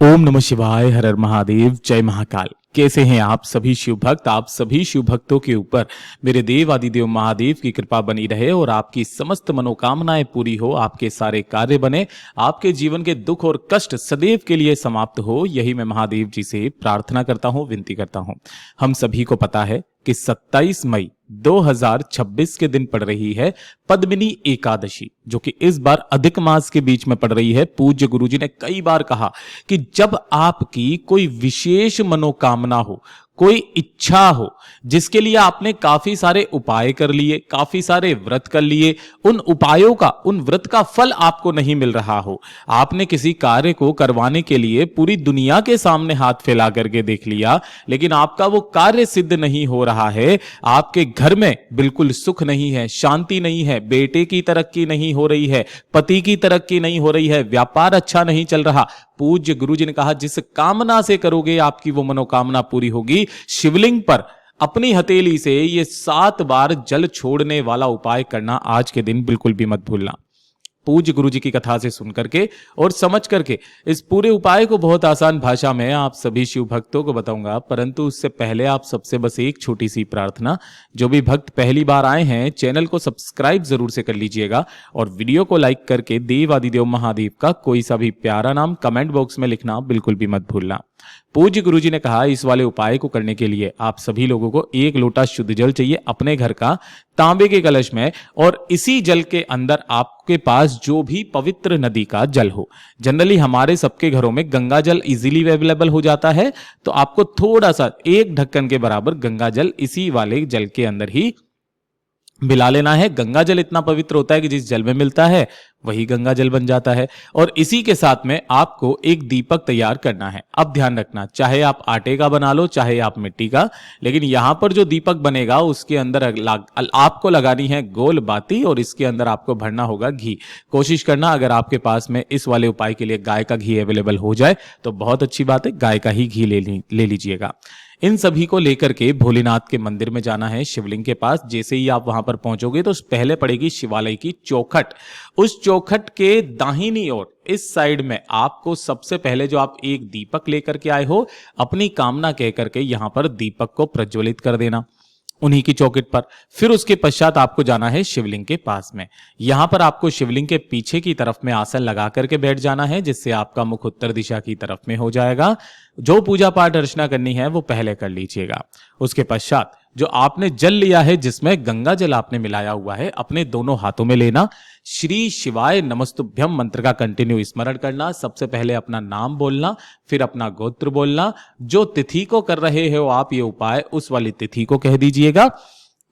ओम नमः शिवाय, हर हर महादेव, जय महाकाल। कैसे हैं आप सभी शिव भक्त। आप सभी शिव भक्तों के ऊपर मेरे देव आदिदेव महादेव की कृपा बनी रहे और आपकी समस्त मनोकामनाएं पूरी हो, आपके सारे कार्य बने, आपके जीवन के दुख और कष्ट सदैव के लिए समाप्त हो। यही मैं महादेव जी से प्रार्थना करता हूं, विनती करता हूं। हम सभी को पता है कि 27 मई 2026 के दिन पड़ रही है पद्मिनी एकादशी, जो कि इस बार अधिक मास के बीच में पड़ रही है। पूज्य गुरुजी ने कई बार कहा कि जब आपकी कोई विशेष मनोकामना हो, कोई इच्छा हो, जिसके लिए आपने काफी सारे उपाय कर लिए, काफी सारे व्रत कर लिए, उन उपायों का, उन व्रत का फल आपको नहीं मिल रहा हो, आपने किसी कार्य को करवाने के लिए पूरी दुनिया के सामने हाथ फैला करके देख लिया, लेकिन आपका वो कार्य सिद्ध नहीं हो रहा है, आपके घर में बिल्कुल सुख नहीं है, शांति नहीं है, बेटे की तरक्की नहीं हो रही है, पति की तरक्की नहीं हो रही है, व्यापार अच्छा नहीं चल रहा। पूज्य गुरुजी ने कहा जिस कामना से करोगे आपकी वो मनोकामना पूरी होगी। शिवलिंग पर अपनी हथेली से ये 7 बार जल छोड़ने वाला उपाय करना आज के दिन बिल्कुल भी मत भूलना। पूज्य गुरुजी की कथा से सुन करके और समझ करके इस पूरे उपाय को बहुत आसान भाषा में आप सभी शिव भक्तों को बताऊंगा, परंतु उससे पहले आप सबसे बस एक छोटी सी प्रार्थना। जो भी भक्त पहली बार आए हैं, चैनल को सब्सक्राइब जरूर से कर लीजिएगा और वीडियो को लाइक करके देव आदिदेव महादेव का कोई सा भी प्यारा नाम कमेंट बॉक्स में लिखना बिल्कुल भी मत भूलना। पूज्य गुरुजी ने कहा इस वाले उपाय को करने के लिए आप सभी लोगों को 1 लोटा शुद्ध जल चाहिए अपने घर का, तांबे के कलश में, और इसी जल के अंदर आपके पास जो भी पवित्र नदी का जल हो। जनरली हमारे सबके घरों में गंगा जल इजीली अवेलेबल हो जाता है, तो आपको थोड़ा सा 1 ढक्कन के बराबर गंगा जल इसी वाले जल के अंदर ही मिला लेना है। गंगा जल इतना पवित्र होता है कि जिस जल में मिलता है वही गंगा जल बन जाता है। और इसी के साथ में आपको एक दीपक तैयार करना है। अब ध्यान रखना, चाहे आप आटे का बना लो, चाहे आप मिट्टी का, लेकिन यहां पर जो दीपक बनेगा उसके अंदर आपको लगानी है गोल बाती और इसके अंदर आपको भरना होगा घी। कोशिश करना अगर आपके पास में इस वाले उपाय के लिए गाय का घी अवेलेबल हो जाए तो बहुत अच्छी बात है, गाय का ही घी ले लीजिएगा। इन सभी को लेकर के भोलेनाथ के मंदिर में जाना है, शिवलिंग के पास। जैसे ही आप वहां पर पहुंचोगे तो पहले पड़ेगी शिवालय की चौखट। उस चौखट के दाहिनी ओर इस साइड में आपको सबसे पहले जो आप एक दीपक लेकर के आए हो, अपनी कामना कह करके यहां पर दीपक को प्रज्वलित कर देना उन्हीं की चौखट पर। फिर उसके पश्चात आपको जाना है शिवलिंग के पास में। यहां पर आपको शिवलिंग के पीछे की तरफ में आसन लगा करके बैठ जाना है, जिससे आपका मुख उत्तर दिशा की तरफ में हो जाएगा। जो पूजा पाठ अर्चना करनी है वो पहले कर लीजिएगा। उसके पश्चात जो आपने जल लिया है, जिसमें गंगा जल आपने मिलाया हुआ है, अपने दोनों हाथों में लेना। श्री शिवाय नमस्तुभ्यम मंत्र का कंटिन्यू स्मरण करना। सबसे पहले अपना नाम बोलना, फिर अपना गोत्र बोलना। जो तिथि को कर रहे हो आप ये उपाय, उस वाली तिथि को कह दीजिएगा।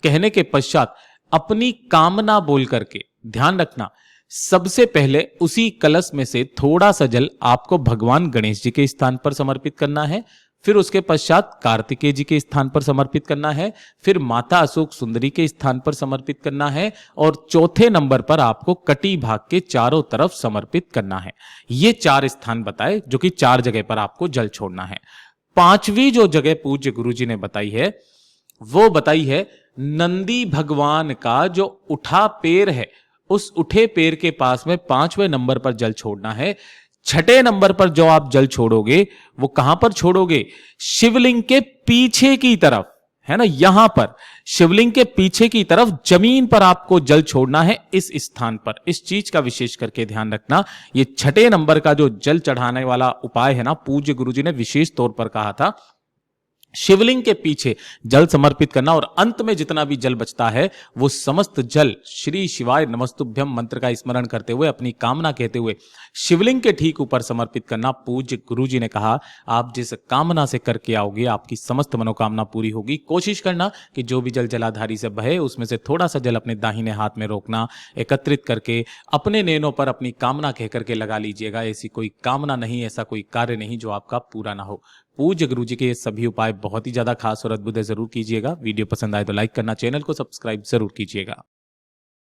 कहने के पश्चात अपनी कामना बोल करके, ध्यान रखना, सबसे पहले उसी कलश में से थोड़ा सा जल आपको भगवान गणेश जी के स्थान पर समर्पित करना है। फिर उसके पश्चात कार्तिकेय जी के स्थान पर समर्पित करना है। फिर माता अशोक सुंदरी के स्थान पर समर्पित करना है। और चौथे नंबर पर आपको कटी भाग के चारों तरफ समर्पित करना है। ये 4 स्थान बताए, जो कि 4 जगह पर आपको जल छोड़ना है। 5वीं जो जगह पूज्य गुरुजी ने बताई है, वो बताई है नंदी भगवान का जो उठा पैर है, उस उठे पैर के पास में 5वें नंबर पर जल छोड़ना है। 6ठे नंबर पर जो आप जल छोड़ोगे वो कहां पर छोड़ोगे? शिवलिंग के पीछे की तरफ, है ना, यहां पर शिवलिंग के पीछे की तरफ जमीन पर आपको जल छोड़ना है, इस स्थान पर। इस चीज का विशेष करके ध्यान रखना। ये 6ठे नंबर का जो जल चढ़ाने वाला उपाय है ना, पूज्य गुरुजी ने विशेष तौर पर कहा था शिवलिंग के पीछे जल समर्पित करना। और अंत में जितना भी जल बचता है वो समस्त जल श्री शिवाय नमस्तुभ्यम मंत्र का स्मरण करते हुए, अपनी कामना कहते हुए शिवलिंग के ठीक ऊपर समर्पित करना। पूज्य गुरुजी ने कहा आप जिस कामना से करके आओगे आपकी समस्त मनोकामना पूरी होगी। कोशिश करना कि जो भी जल जलाधारी से बहे उसमें से थोड़ा सा जल अपने दाहिने हाथ में रोकना, एकत्रित करके अपने नैनों पर अपनी कामना कह करके लगा लीजिएगा। ऐसी कोई कामना नहीं, ऐसा कोई कार्य नहीं जो आपका पूरा ना हो। पूज्य गुरुजी के ये सभी उपाय बहुत ही ज्यादा खास और अद्भुत है, जरूर कीजिएगा। वीडियो पसंद आए तो लाइक करना, चैनल को सब्सक्राइब जरूर कीजिएगा।